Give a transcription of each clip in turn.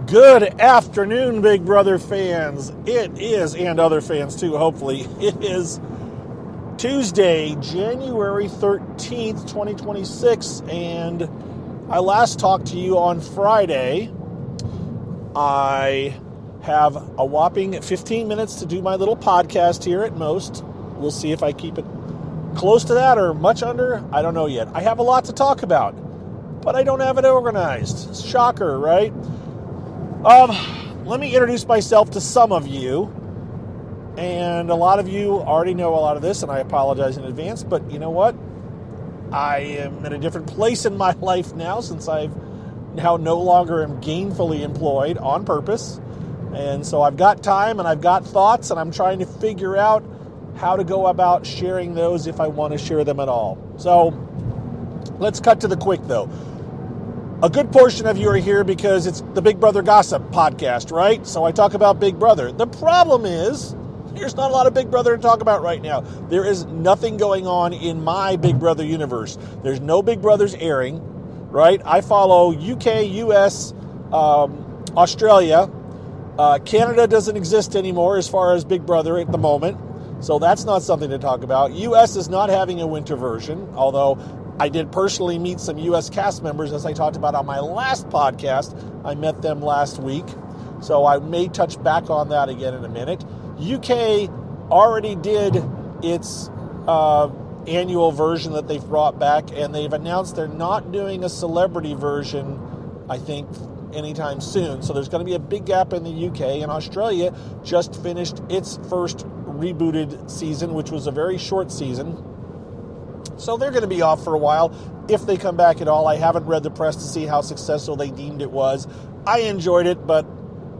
Good afternoon, Big Brother fans. It is, and other fans too, hopefully. It is Tuesday, January 13th, 2026, and I last talked to you on Friday. I have a whopping 15 minutes to do my little podcast here at most. We'll see if I keep it close to that or much under. I don't know yet. I have a lot to talk about, but I don't have it organized. Shocker, right? Let me introduce myself to some of you, and a lot of you already know a lot of this, and I apologize in advance, but you know what? I am in a different place in my life now, since I've now no longer am gainfully employed on purpose, and so I've got time, and I've got thoughts, and I'm trying to figure out how to go about sharing those if I want to share them at all. So, let's cut to the quick, though. A good portion of you are here because it's the Big Brother Gossip podcast, right? So I talk about Big Brother. The problem is, there's not a lot of Big Brother to talk about right now. There is nothing going on in my Big Brother universe. There's no Big Brothers airing, right? I follow UK, US, Australia. Canada doesn't exist anymore as far as Big Brother at the moment. So that's not something to talk about. US is not having a winter version, although I did personally meet some U.S. cast members, as I talked about on my last podcast. I met them last week, so I may touch back on that again in a minute. UK already did its annual version that they've brought back, and they've announced they're not doing a celebrity version, I think, anytime soon. So there's going to be a big gap in the UK, and Australia just finished its first rebooted season, which was a very short season. So they're going to be off for a while, if they come back at all. I haven't read the press to see how successful they deemed it was. I enjoyed it, but,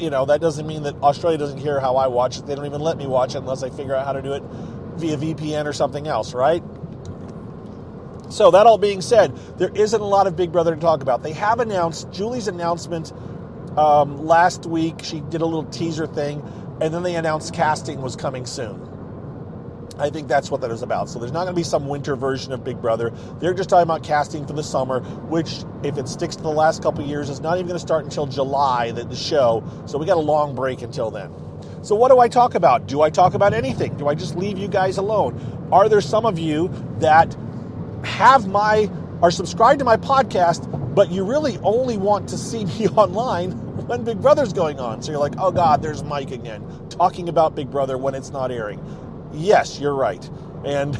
you know, that doesn't mean that Australia doesn't care how I watch it. They don't even let me watch it unless I figure out how to do it via VPN or something else, right? So that all being said, there isn't a lot of Big Brother to talk about. They have announced, Julie's announcement last week, she did a little teaser thing, and then they announced casting was coming soon. I think that's what that is about. So there's not going to be some winter version of Big Brother. They're just talking about casting for the summer, which, if it sticks to the last couple of years, is not even going to start until July, the show. So we got a long break until then. So what do I talk about? Do I talk about anything? Do I just leave you guys alone? Are there some of you that are subscribed to my podcast, but you really only want to see me online when Big Brother's going on? So you're like, oh God, there's Mike again, talking about Big Brother when it's not airing. Yes, you're right. And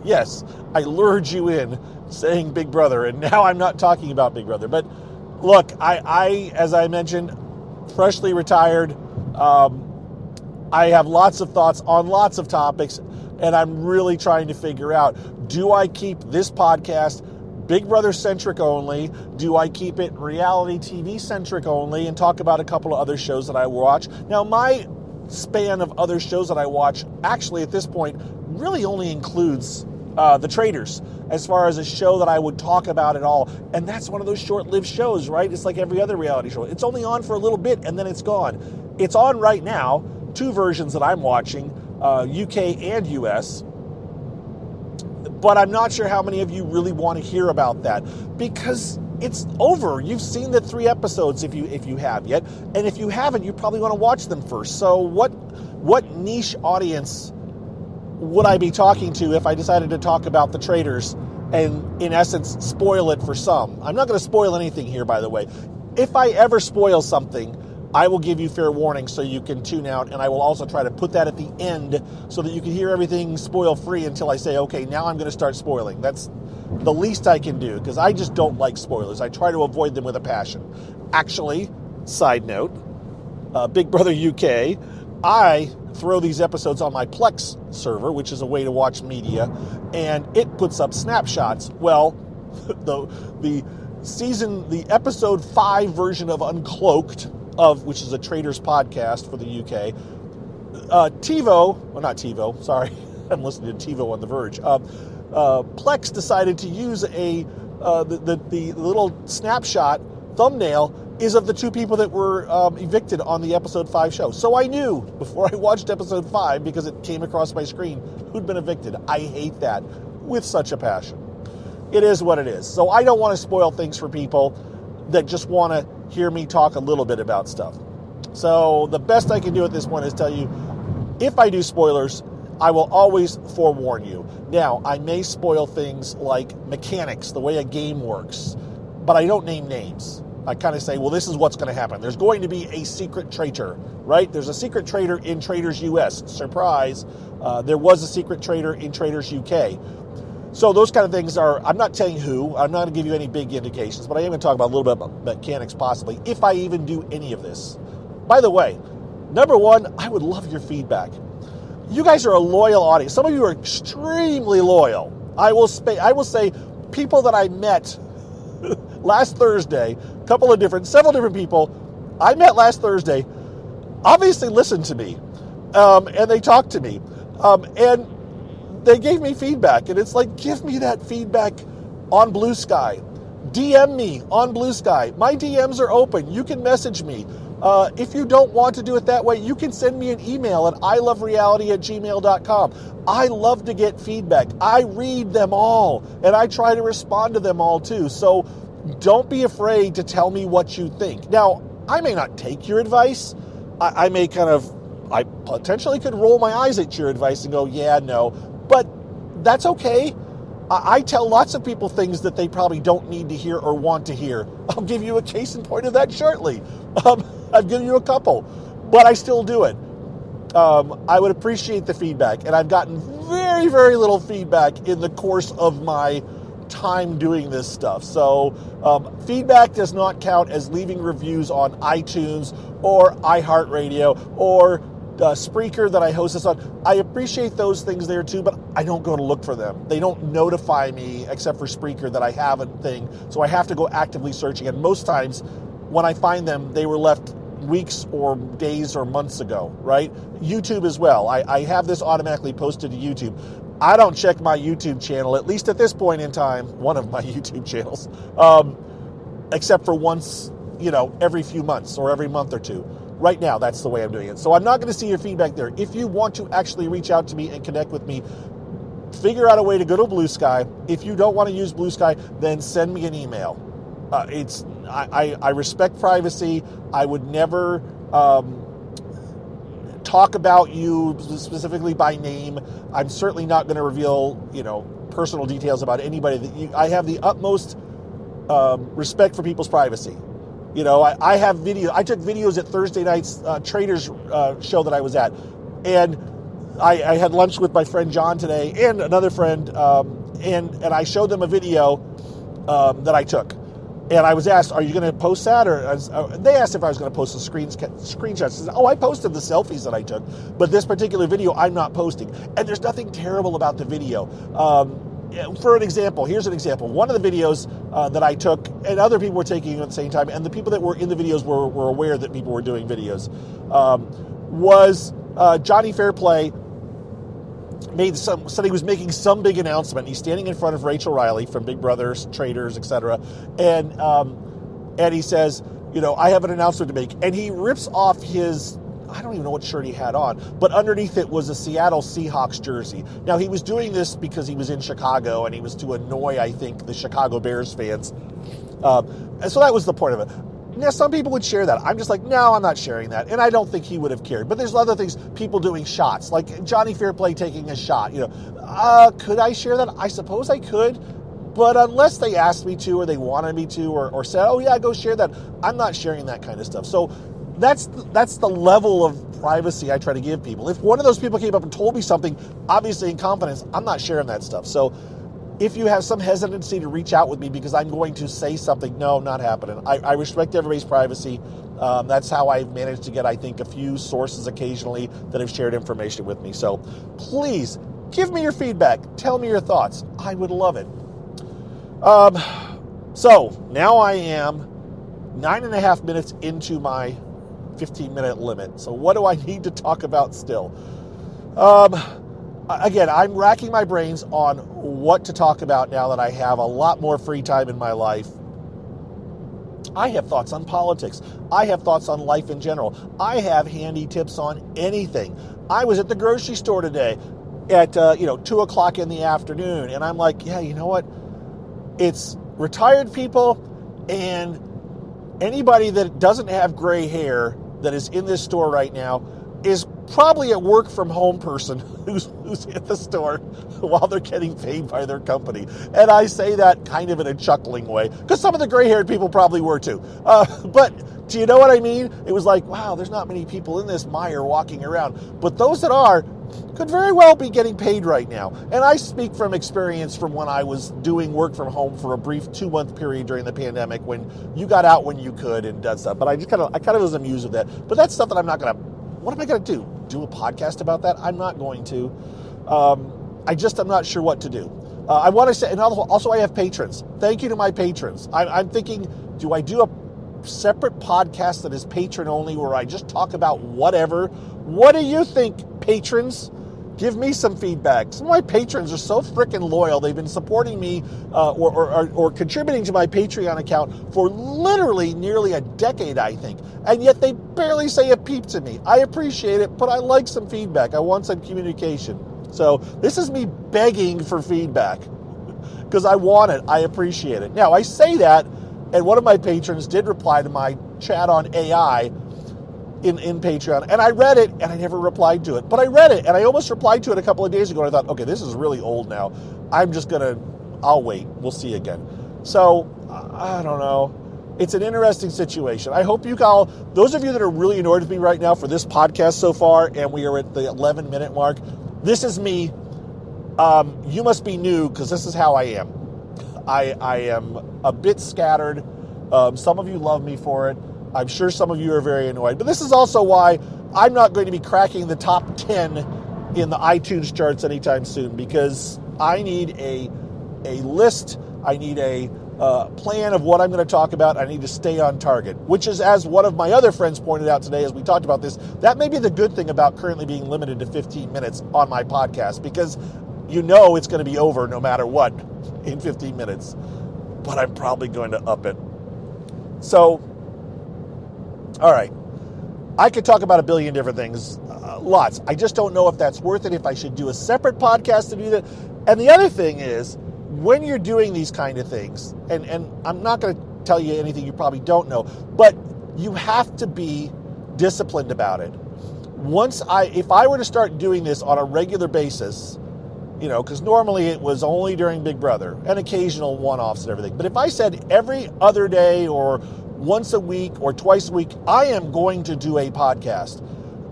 yes, I lured you in saying Big Brother, and now I'm not talking about Big Brother. But look, I as I mentioned, freshly retired. I have lots of thoughts on lots of topics, and I'm really trying to figure out, do I keep this podcast Big Brother centric only? Do I keep it reality TV centric only and talk about a couple of other shows that I watch? Now, my span of other shows that I watch actually at this point really only includes The Traitors, as far as a show that I would talk about at all. And that's one of those short-lived shows, right? It's like every other reality show. It's only on for a little bit and then it's gone. It's on right now, two versions that I'm watching, UK and US. But I'm not sure how many of you really want to hear about that, because it's over. You've seen the 3 episodes if you have yet, and if you haven't, you probably want to watch them first. So what niche audience would I be talking to if I decided to talk about The Traitors and, in essence, spoil it for some? I'm not going to spoil anything here, by the way. If I ever spoil something, I will give you fair warning so you can tune out, and I will also try to put that at the end so that you can hear everything spoil-free until I say, okay, now I'm going to start spoiling. That's the least I can do, because I just don't like spoilers. I try to avoid them with a passion. Actually, side note, Big Brother UK, I throw these episodes on my Plex server, which is a way to watch media, and it puts up snapshots. Well, the episode 5 version of Uncloaked, which is a Traitors podcast for the UK, I'm listening to TiVo on The Verge. Plex decided to use the little snapshot thumbnail is of the 2 people that were evicted on the episode 5 show. So I knew before I watched episode 5, because it came across my screen, who'd been evicted. I hate that with such a passion. It is what it is. So I don't want to spoil things for people that just want to hear me talk a little bit about stuff. So the best I can do at this point is tell you, if I do spoilers, I will always forewarn you. Now, I may spoil things like mechanics, the way a game works, but I don't name names. I kind of say, well, this is what's going to happen. There's going to be a secret traitor, right? There's a secret traitor in Traitors US. Surprise. There was a secret traitor in Traitors UK. So those kind of things are, I'm not telling who, I'm not going to give you any big indications, but I am going to talk about a little bit about mechanics possibly, if I even do any of this. By the way, number one, I would love your feedback. You guys are a loyal audience. Some of you are extremely loyal. I will say people that I met last Thursday, several different people I met last Thursday, obviously listened to me, and they talked to me, and they gave me feedback, and it's like, give me that feedback on Blue Sky. DM me on Blue Sky. My DMs are open. You can message me. If you don't want to do it that way, you can send me an email at ilovereality@gmail.com. I love to get feedback. I read them all, and I try to respond to them all too. So don't be afraid to tell me what you think. Now, I may not take your advice. I potentially could roll my eyes at your advice and go, yeah, no, but that's okay. I tell lots of people things that they probably don't need to hear or want to hear. I'll give you a case in point of that shortly. I've given you a couple, but I still do it. I would appreciate the feedback, and I've gotten very, very little feedback in the course of my time doing this stuff. So feedback does not count as leaving reviews on iTunes or iHeartRadio or Spreaker that I host this on. I appreciate those things there too, but I don't go to look for them. They don't notify me, except for Spreaker, that I have a thing. So I have to go actively searching. And most times when I find them, they were left weeks or days or months ago, right? YouTube as well. I have this automatically posted to YouTube. I don't check my YouTube channel, at least at this point in time, one of my YouTube channels, except for once, every few months or every month or two. Right now, that's the way I'm doing it. So I'm not going to see your feedback there. If you want to actually reach out to me and connect with me, figure out a way to go to Blue Sky. If you don't want to use Blue Sky, then send me an email. I respect privacy. I would never talk about you specifically by name. I'm certainly not going to reveal, personal details about anybody. I have the utmost respect for people's privacy. I have video. I took videos at Thursday night's Traders show that I was at, and I had lunch with my friend John today and another friend, and I showed them a video that I took. And I was asked, are you going to post that? Or they asked if I was going to post the screenshots. I said, I posted the selfies that I took, but this particular video I'm not posting. And there's nothing terrible about the video. For an example, here's an example. One of the videos that I took, and other people were taking at the same time, and the people that were in the videos were aware that people were doing videos, was Johnny Fairplay said he was making some big announcement. He's standing in front of Rachel Riley from Big Brothers, Traders, etc. And he says, I have an announcement to make. And he rips off his, I don't even know what shirt he had on, but underneath it was a Seattle Seahawks jersey. Now, he was doing this because he was in Chicago, and he was to annoy, I think, the Chicago Bears fans. And so that was the point of it. Now, some people would share that. I'm just like, no, I'm not sharing that. And I don't think he would have cared. But there's other things, people doing shots, like Johnny Fairplay taking a shot. Could I share that? I suppose I could. But unless they asked me to, or they wanted me to, or said, oh, yeah, go share that, I'm not sharing that kind of stuff. So that's the level of privacy I try to give people. If one of those people came up and told me something, obviously in confidence, I'm not sharing that stuff. So if you have some hesitancy to reach out with me because I'm going to say something, no, not happening. I respect everybody's privacy. That's how I've managed to get, I think, a few sources occasionally that have shared information with me. So please give me your feedback. Tell me your thoughts. I would love it. So now I am 9.5 minutes into my 15-minute limit. So what do I need to talk about still? Again, I'm racking my brains on what to talk about now that I have a lot more free time in my life. I have thoughts on politics. I have thoughts on life in general. I have handy tips on anything. I was at the grocery store today at 2 o'clock in the afternoon, and I'm like, yeah, you know what? It's retired people and Anybody that doesn't have gray hair that is in this store right now is probably a work from home person who's at the store while they're getting paid by their company. And I say that kind of in a chuckling way, because some of the gray-haired people probably were too. But do you know what I mean? It was like, wow, there's not many people in this mire walking around. But those that are could very well be getting paid right now. And I speak from experience from when I was doing work from home for a brief 2-month period during the pandemic, when you got out when you could and done stuff. But I kind of was amused with that. But that's stuff that I'm not going to. What am I going to do? Do a podcast about that? I'm not going to. I'm not sure what to do. I want to say, and also I have patrons. Thank you to my patrons. I'm thinking, do I do a separate podcast that is patron only where I just talk about whatever? What do you think, patrons? Give me some feedback. Some of my patrons are so freaking loyal. They've been supporting me or contributing to my Patreon account for literally nearly a decade, I think. And yet they barely say a peep to me. I appreciate it, but I like some feedback. I want some communication. So this is me begging for feedback because I want it. I appreciate it. Now, I say that, and one of my patrons did reply to my chat on AI in Patreon, and I read it, and I never replied to it. But I read it, and I almost replied to it a couple of days ago, and I thought, okay, this is really old now. I'll wait. We'll see again. So, I don't know. It's an interesting situation. I hope those of you that are really annoyed with me right now for this podcast so far, and we are at the 11-minute mark, this is me. You must be new, because this is how I am. I am a bit scattered. Some of you love me for it. I'm sure some of you are very annoyed. But this is also why I'm not going to be cracking the top 10 in the iTunes charts anytime soon, because I need a list. I need a plan of what I'm going to talk about. I need to stay on target, which is, as one of my other friends pointed out today as we talked about this, that may be the good thing about currently being limited to 15 minutes on my podcast, because you know it's going to be over no matter what in 15 minutes. But I'm probably going to up it. So, all right. I could talk about a billion different things, lots. I just don't know if that's worth it, if I should do a separate podcast to do that. And the other thing is, when you're doing these kind of things, and I'm not going to tell you anything you probably don't know, but you have to be disciplined about it. If I were to start doing this on a regular basis, because normally it was only during Big Brother and occasional one-offs and everything. But if I said every other day or once a week or twice a week, I am going to do a podcast,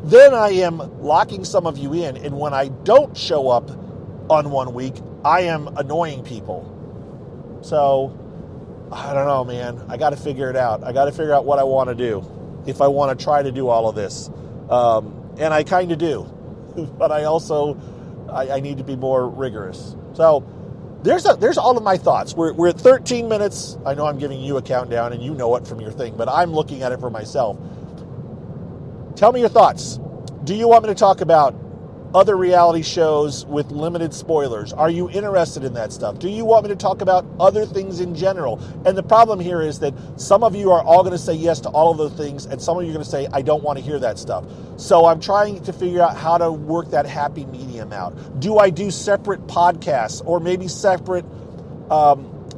then I am locking some of you in. And when I don't show up on one week, I am annoying people. So, I don't know, man. I got to figure it out. I got to figure out what I want to do if I want to try to do all of this. And I kind of do. But I also, I need to be more rigorous. So, there's all of my thoughts. We're at 13 minutes. I know I'm giving you a countdown, and you know it from your thing, but I'm looking at it for myself. Tell me your thoughts. Do you want me to talk about other reality shows with limited spoilers? Are you interested in that stuff? Do you want me to talk about other things in general? And the problem here is that some of you are all going to say yes to all of those things, and some of you are going to say, I don't want to hear that stuff. So I'm trying to figure out how to work that happy medium out. Do I do separate podcasts or maybe separate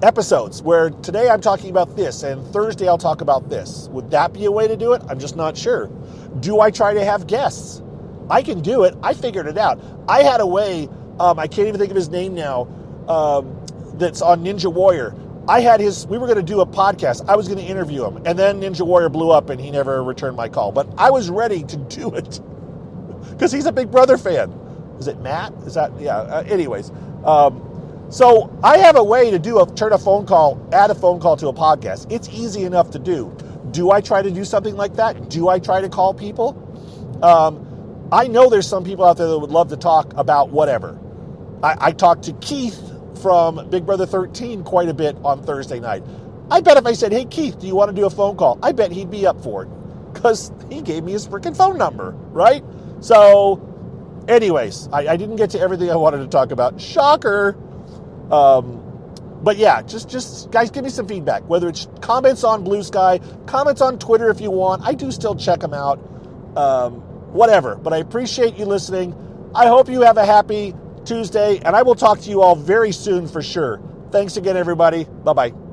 episodes where today I'm talking about this and Thursday I'll talk about this? Would that be a way to do it? I'm just not sure. Do I try to have guests? I can do it. I figured it out. I had a way, I can't even think of his name now, that's on Ninja Warrior. We were going to do a podcast. I was going to interview him. And then Ninja Warrior blew up and he never returned my call. But I was ready to do it because he's a Big Brother fan. Is it Matt? Is that, yeah. Anyways. So I have a way to add a phone call to a podcast. It's easy enough to do. Do I try to do something like that? Do I try to call people? I know there's some people out there that would love to talk about whatever. I talked to Keith from Big Brother 13 quite a bit on Thursday night. I bet if I said, hey, Keith, do you want to do a phone call? I bet he'd be up for it because he gave me his freaking phone number, right? So, anyways, I didn't get to everything I wanted to talk about. Shocker. But yeah, just guys, give me some feedback, whether it's comments on Blue Sky, comments on Twitter if you want. I do still check them out. Whatever, but I appreciate you listening. I hope you have a happy Tuesday, and I will talk to you all very soon for sure. Thanks again, everybody. Bye-bye.